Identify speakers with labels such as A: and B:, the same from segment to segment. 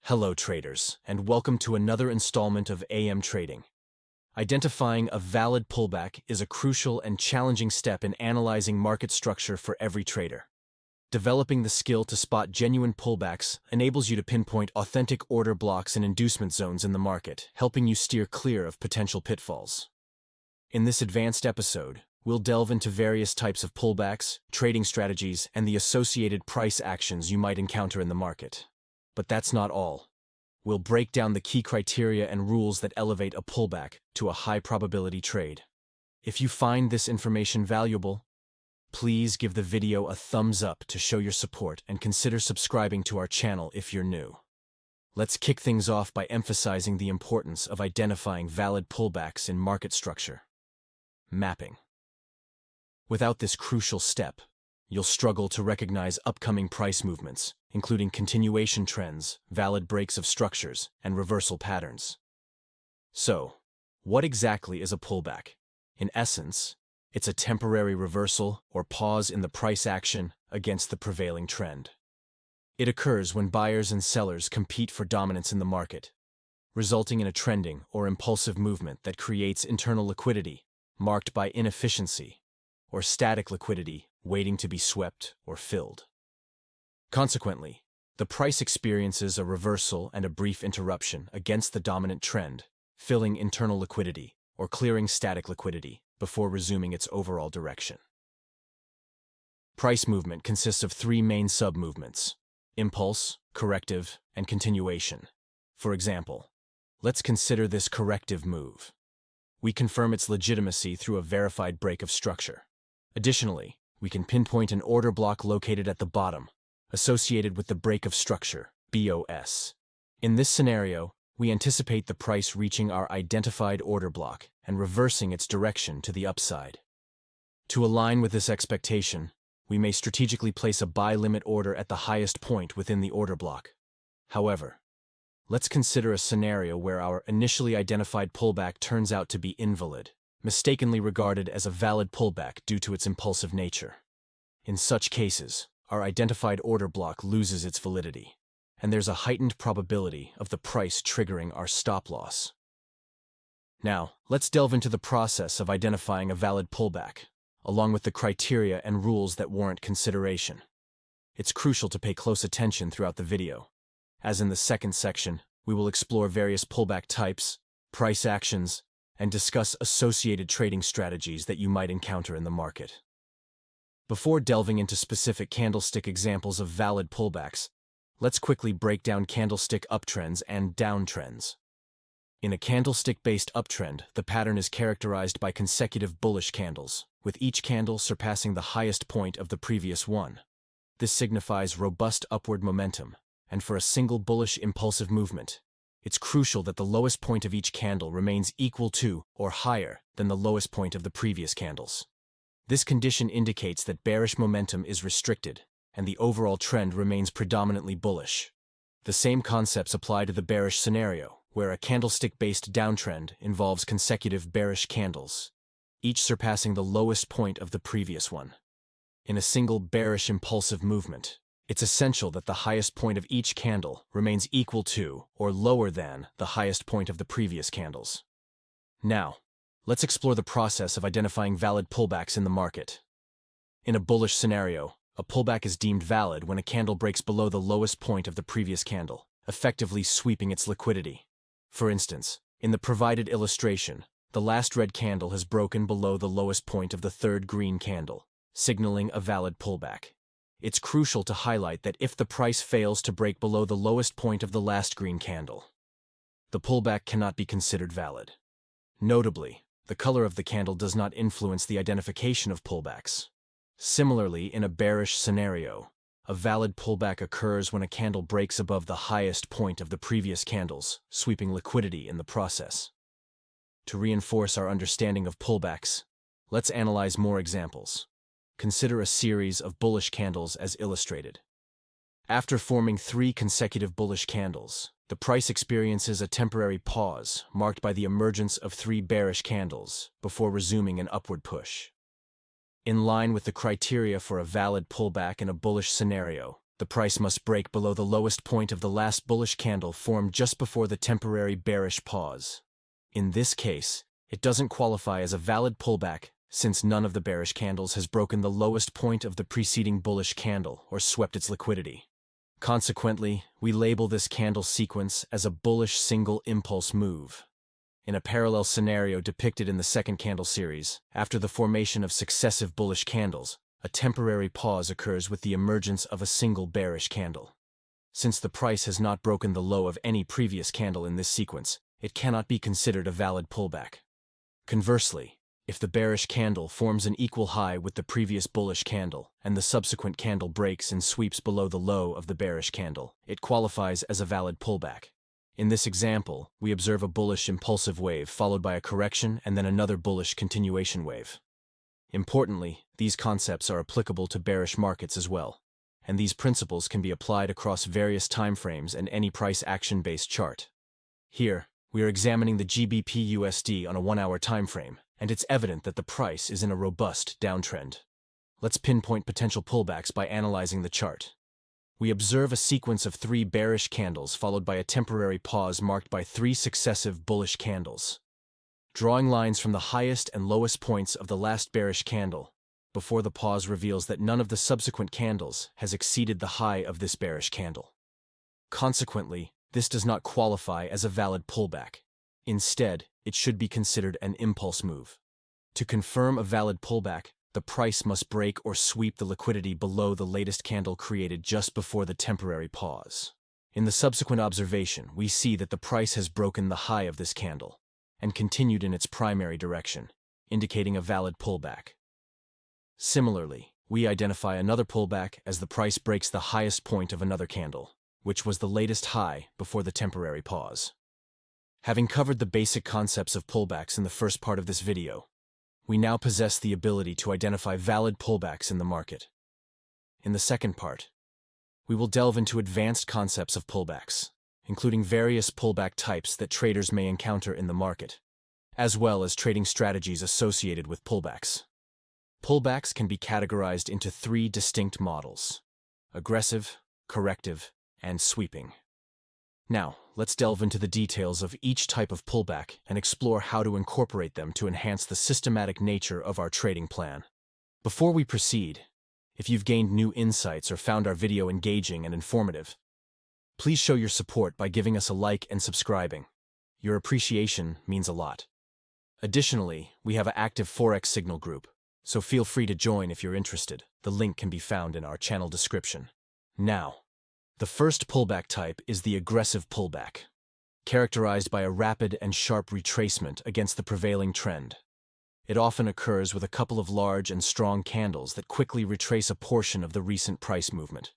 A: Hello traders, and welcome to another installment of AM Trading. Identifying a valid pullback is a crucial and challenging step in analyzing market structure for every trader. Developing the skill to spot genuine pullbacks enables you to pinpoint authentic order blocks and inducement zones in the market, helping you steer clear of potential pitfalls. In this advanced episode, we'll delve into various types of pullbacks, trading strategies, and the associated price actions you might encounter in the market. But that's not all. We'll break down the key criteria and rules that elevate a pullback to a high-probability trade. If you find this information valuable, please give the video a thumbs up to show your support and consider subscribing to our channel if you're new. Let's kick things off by emphasizing the importance of identifying valid pullbacks in market structure. Mapping. Without this crucial step, you'll struggle to recognize upcoming price movements, including continuation trends, valid breaks of structures, and reversal patterns. So, what exactly is a pullback? In essence, it's a temporary reversal or pause in the price action against the prevailing trend. It occurs when buyers and sellers compete for dominance in the market, resulting in a trending or impulsive movement that creates internal liquidity, marked by inefficiency, or static liquidity waiting to be swept or filled. Consequently, the price experiences a reversal and a brief interruption against the dominant trend, filling internal liquidity or clearing static liquidity before resuming its overall direction. Price movement consists of three main sub-movements: impulse, corrective, and continuation. For example, let's consider this corrective move. We confirm its legitimacy through a verified break of structure. Additionally, we can pinpoint an order block located at the bottom, associated with the break of structure, BOS. In this scenario, we anticipate the price reaching our identified order block and reversing its direction to the upside. To align with this expectation, we may strategically place a buy limit order at the highest point within the order block. However, let's consider a scenario where our initially identified pullback turns out to be invalid, mistakenly regarded as a valid pullback due to its impulsive nature. In such cases, our identified order block loses its validity, and there's a heightened probability of the price triggering our stop loss. Now, let's delve into the process of identifying a valid pullback, along with the criteria and rules that warrant consideration. It's crucial to pay close attention throughout the video. As in the second section, we will explore various pullback types, price actions, and discuss associated trading strategies that you might encounter in the market. Before delving into specific candlestick examples of valid pullbacks, let's quickly break down candlestick uptrends and downtrends. In a candlestick-based uptrend, the pattern is characterized by consecutive bullish candles, with each candle surpassing the highest point of the previous one. This signifies robust upward momentum, and for a single bullish impulsive movement, it's crucial that the lowest point of each candle remains equal to or higher than the lowest point of the previous candles. This condition indicates that bearish momentum is restricted, and the overall trend remains predominantly bullish. The same concepts apply to the bearish scenario, where a candlestick-based downtrend involves consecutive bearish candles, each surpassing the lowest point of the previous one. In a single bearish impulsive movement, it's essential that the highest point of each candle remains equal to or lower than the highest point of the previous candles. Now, let's explore the process of identifying valid pullbacks in the market. In a bullish scenario, a pullback is deemed valid when a candle breaks below the lowest point of the previous candle, effectively sweeping its liquidity. For instance, in the provided illustration, the last red candle has broken below the lowest point of the third green candle, signaling a valid pullback. It's crucial to highlight that if the price fails to break below the lowest point of the last green candle, the pullback cannot be considered valid. Notably, the color of the candle does not influence the identification of pullbacks. Similarly, in a bearish scenario, a valid pullback occurs when a candle breaks above the highest point of the previous candles, sweeping liquidity in the process. To reinforce our understanding of pullbacks, let's analyze more examples. Consider a series of bullish candles as illustrated. After forming 3 consecutive bullish candles, the price experiences a temporary pause marked by the emergence of 3 bearish candles before resuming an upward push. In line with the criteria for a valid pullback in a bullish scenario, the price must break below the lowest point of the last bullish candle formed just before the temporary bearish pause. In this case, it doesn't qualify as a valid pullback since none of the bearish candles has broken the lowest point of the preceding bullish candle or swept its liquidity. Consequently, we label this candle sequence as a bullish single impulse move. In a parallel scenario depicted in the second candle series, after the formation of successive bullish candles, a temporary pause occurs with the emergence of a single bearish candle. Since the price has not broken the low of any previous candle in this sequence, it cannot be considered a valid pullback. Conversely, if the bearish candle forms an equal high with the previous bullish candle, and the subsequent candle breaks and sweeps below the low of the bearish candle, it qualifies as a valid pullback. In this example, we observe a bullish impulsive wave followed by a correction and then another bullish continuation wave. Importantly, these concepts are applicable to bearish markets as well, and these principles can be applied across various timeframes and any price action-based chart. Here, we are examining the GBP/USD on a 1-hour timeframe, and it's evident that the price is in a robust downtrend. Let's pinpoint potential pullbacks by analyzing the chart. We observe a sequence of 3 bearish candles followed by a temporary pause marked by 3 successive bullish candles. Drawing lines from the highest and lowest points of the last bearish candle, before the pause reveals that none of the subsequent candles has exceeded the high of this bearish candle. Consequently, this does not qualify as a valid pullback. Instead, it should be considered an impulse move. To confirm a valid pullback, the price must break or sweep the liquidity below the latest candle created just before the temporary pause. In the subsequent observation, we see that the price has broken the high of this candle and continued in its primary direction, indicating a valid pullback. Similarly, we identify another pullback as the price breaks the highest point of another candle, which was the latest high before the temporary pause. Having covered the basic concepts of pullbacks in the first part of this video, we now possess the ability to identify valid pullbacks in the market. In the second part, we will delve into advanced concepts of pullbacks, including various pullback types that traders may encounter in the market, as well as trading strategies associated with pullbacks. Pullbacks can be categorized into 3 distinct models: aggressive, corrective, and sweeping. Now, let's delve into the details of each type of pullback and explore how to incorporate them to enhance the systematic nature of our trading plan. Before we proceed, if you've gained new insights or found our video engaging and informative, please show your support by giving us a like and subscribing. Your appreciation means a lot. Additionally, we have an active Forex signal group, so feel free to join if you're interested. The link can be found in our channel description. Now, the first pullback type is the aggressive pullback, characterized by a rapid and sharp retracement against the prevailing trend. It often occurs with a couple of large and strong candles that quickly retrace a portion of the recent price movement.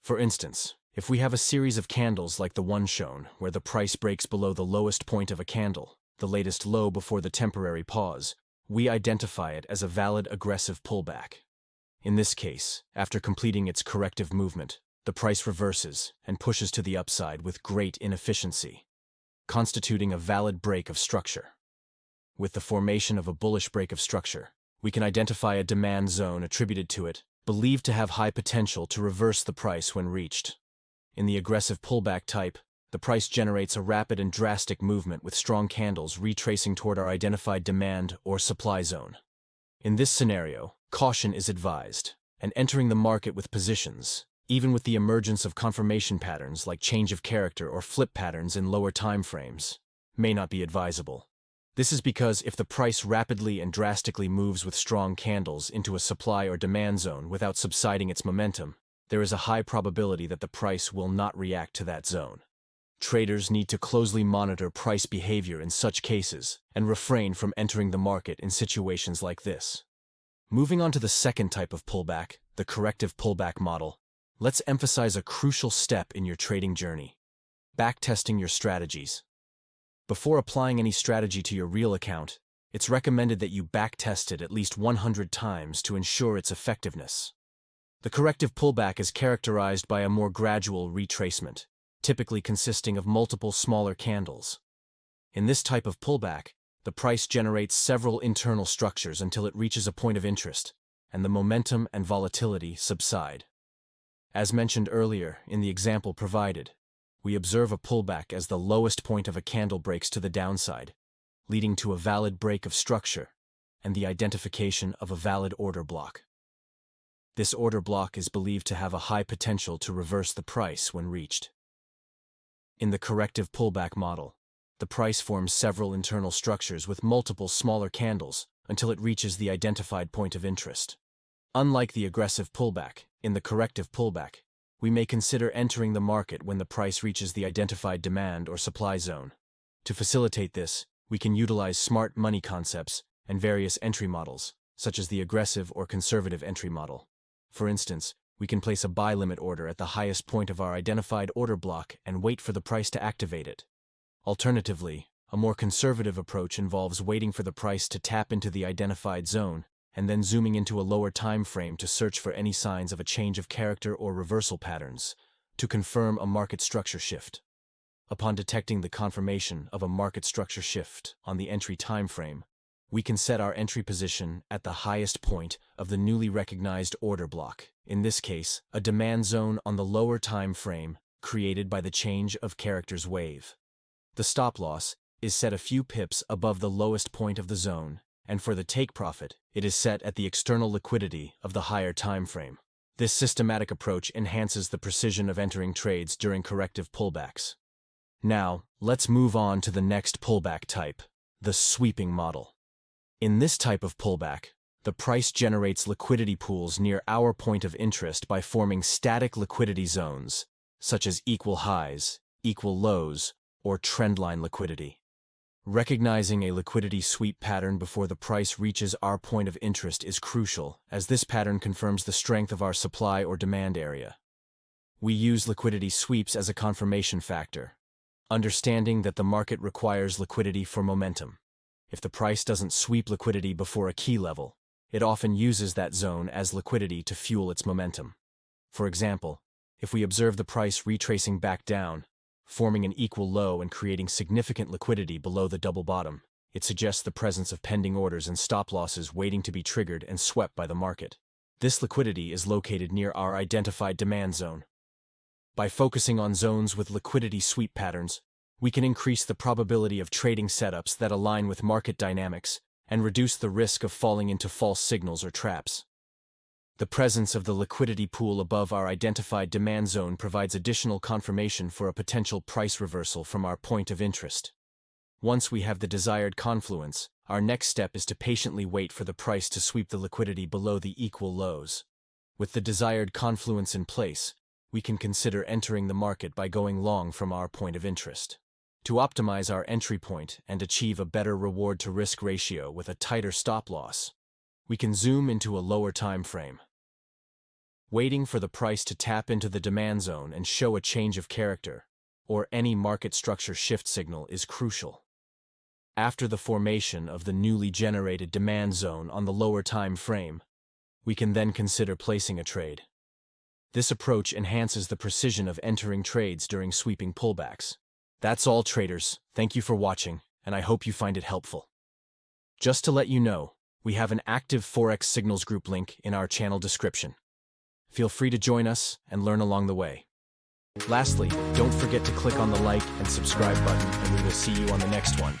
A: For instance, if we have a series of candles like the one shown, where the price breaks below the lowest point of a candle, the latest low before the temporary pause, we identify it as a valid aggressive pullback. In this case, after completing its corrective movement, the price reverses and pushes to the upside with great inefficiency, constituting a valid break of structure. With the formation of a bullish break of structure, we can identify a demand zone attributed to it, believed to have high potential to reverse the price when reached. In the aggressive pullback type, the price generates a rapid and drastic movement with strong candles retracing toward our identified demand or supply zone. In this scenario, caution is advised, and entering the market with positions, even with the emergence of confirmation patterns like change of character or flip patterns in lower time frames, may not be advisable. This is because if the price rapidly and drastically moves with strong candles into a supply or demand zone without subsiding its momentum, there is a high probability that the price will not react to that zone. Traders need to closely monitor price behavior in such cases and refrain from entering the market in situations like this. Moving on to the second type of pullback, the corrective pullback model, let's emphasize a crucial step in your trading journey: backtesting your strategies. Before applying any strategy to your real account, it's recommended that you backtest it at least 100 times to ensure its effectiveness. The corrective pullback is characterized by a more gradual retracement, typically consisting of multiple smaller candles. In this type of pullback, the price generates several internal structures until it reaches a point of interest, and the momentum and volatility subside. As mentioned earlier in the example provided, we observe a pullback as the lowest point of a candle breaks to the downside, leading to a valid break of structure and the identification of a valid order block. This order block is believed to have a high potential to reverse the price when reached. In the corrective pullback model, the price forms several internal structures with multiple smaller candles until it reaches the identified point of interest. Unlike the aggressive pullback, in the corrective pullback, we may consider entering the market when the price reaches the identified demand or supply zone. To facilitate this, we can utilize smart money concepts and various entry models, such as the aggressive or conservative entry model. For instance, we can place a buy limit order at the highest point of our identified order block and wait for the price to activate it. Alternatively, a more conservative approach involves waiting for the price to tap into the identified zone and then zooming into a lower time frame to search for any signs of a change of character or reversal patterns to confirm a market structure shift. Upon detecting the confirmation of a market structure shift on the entry time frame, we can set our entry position at the highest point of the newly recognized order block, in this case, a demand zone on the lower time frame created by the change of characters wave. The stop loss is set a few pips above the lowest point of the zone, and for the take profit, it is set at the external liquidity of the higher time frame. This systematic approach enhances the precision of entering trades during corrective pullbacks. Now, let's move on to the next pullback type, the sweeping model. In this type of pullback, the price generates liquidity pools near our point of interest by forming static liquidity zones, such as equal highs, equal lows, or trendline liquidity. Recognizing a liquidity sweep pattern before the price reaches our point of interest is crucial, as this pattern confirms the strength of our supply or demand area. We use liquidity sweeps as a confirmation factor, understanding that the market requires liquidity for momentum. If the price doesn't sweep liquidity before a key level, it often uses that zone as liquidity to fuel its momentum. For example, if we observe the price retracing back down, forming an equal low and creating significant liquidity below the double bottom, it suggests the presence of pending orders and stop losses waiting to be triggered and swept by the market. This liquidity is located near our identified demand zone. By focusing on zones with liquidity sweep patterns, we can increase the probability of trading setups that align with market dynamics and reduce the risk of falling into false signals or traps. The presence of the liquidity pool above our identified demand zone provides additional confirmation for a potential price reversal from our point of interest. Once we have the desired confluence, our next step is to patiently wait for the price to sweep the liquidity below the equal lows. With the desired confluence in place, we can consider entering the market by going long from our point of interest. To optimize our entry point and achieve a better reward-to-risk ratio with a tighter stop loss, we can zoom into a lower time frame. Waiting for the price to tap into the demand zone and show a change of character, or any market structure shift signal, is crucial. After the formation of the newly generated demand zone on the lower time frame, we can then consider placing a trade. This approach enhances the precision of entering trades during sweeping pullbacks. That's all, traders. Thank you for watching, and I hope you find it helpful. Just to let you know, we have an active Forex Signals group link in our channel description. Feel free to join us and learn along the way. Lastly, don't forget to click on the like and subscribe button, and we will see you on the next one.